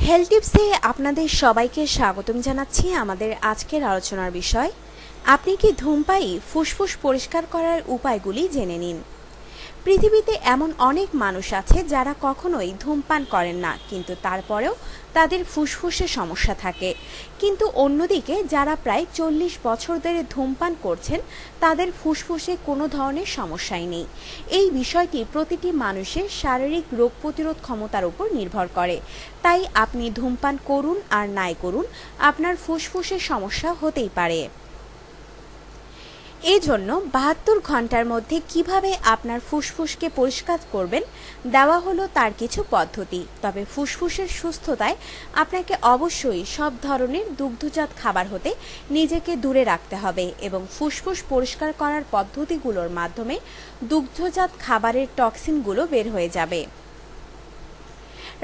Health টিপসে আপনাদের সবাইকে স্বাগতম জানাচ্ছি। আমাদের আজকের আলোচনার বিষয়, আপনি কি ধূমপায়ী? ফুসফুস পরিষ্কার করার উপায়গুলি জেনে নিন। পৃথিবীতে এমন অনেক মানুষ আছে যারা কখনোই ধূমপান করেন না, কিন্তু তারপরেও তাদের ফুসফুসে সমস্যা থাকে। কিন্তু অন্যদিকে যারা প্রায় 40 বছর ধরে ধূমপান করছেন, তাদের ফুসফুসে কোনো ধরনের সমস্যাই নেই। এই বিষয়টি প্রতিটি মানুষের শারীরিক রোগ প্রতিরোধ ক্ষমতার উপর নির্ভর করে। তাই আপনি ধূমপান করুন আর নাই করুন, আপনার ফুসফুসের সমস্যা হতেই পারে। এজন্য 72 ঘন্টার মধ্যে কিভাবে আপনার ফুসফুসকে পরিষ্কার করবেন দেওয়া হলো তার কিছু পদ্ধতি। তবে ফুসফুসের সুস্থতায় আপনাকে অবশ্যই সব ধরনের দুগ্ধজাত খাবার হতে নিজেকে দূরে রাখতে হবে এবং ফুসফুস পরিষ্কার করার পদ্ধতিগুলোর মাধ্যমে দুগ্ধজাত খাবারের টক্সিনগুলো বের হয়ে যাবে।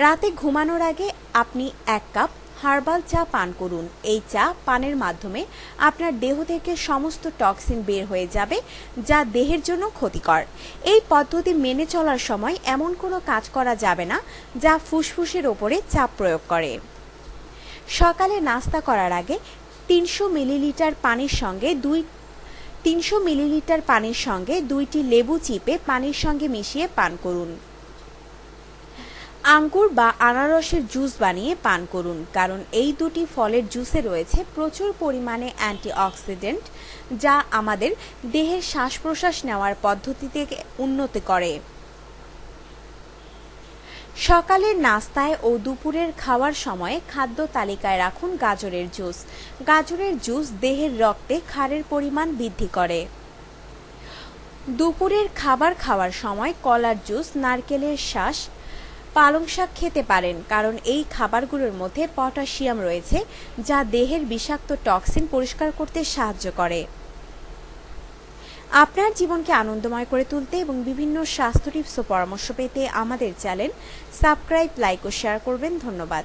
রাতে ঘুমানোর আগে আপনি 1 কাপ হার্বাল চা পান করুন। এই চা পানের মাধ্যমে আপনার দেহ থেকে সমস্ত টক্সিন বের হয়ে যাবে, যা দেহের জন্য ক্ষতিকর। এই পদ্ধতি মেনে চলার সময় এমন কোনো কাজ করা যাবে না যা ফুসফুসের ওপরে চাপ প্রয়োগ করে। সকালে নাস্তা করার আগে 300 মিলিলিটার পানির সঙ্গে 2টি লেবু চিপে পানির সঙ্গে মিশিয়ে পান করুন। আঙ্গুর বা আনারসের জুস বানিয়ে পান করুন, কারণ এই দুটি ফলের জুসে রয়েছে প্রচুর পরিমাণে অ্যান্টিঅক্সিডেন্ট, যা আমাদের দেহের শ্বাস প্রশ্বাস নেওয়ার পদ্ধতিতে উন্নতি করে। সকালের নাস্তায় ও দুপুরের খাওয়ার সময়ে খাদ্য তালিকায় রাখুন গাজরের জুস। গাজরের জুস দেহের রক্তে ক্ষারের পরিমাণ বৃদ্ধি করে। দুপুরের খাবার খাওয়ার সময় কলার জুস, নারকেলের শাঁস, পালং শাক খেতে পারেন, কারণ এই খাবারগুলোর মধ্যে পটাশিয়াম রয়েছে, যা দেহের বিষাক্ত টক্সিন পরিষ্কার করতে সাহায্য করে। আপনার জীবনকে আনন্দময় করে তুলতে এবং বিভিন্ন স্বাস্থ্য টিপস ও পরামর্শ পেতে আমাদের চ্যানেল সাবস্ক্রাইব, লাইক ও শেয়ার করবেন। ধন্যবাদ।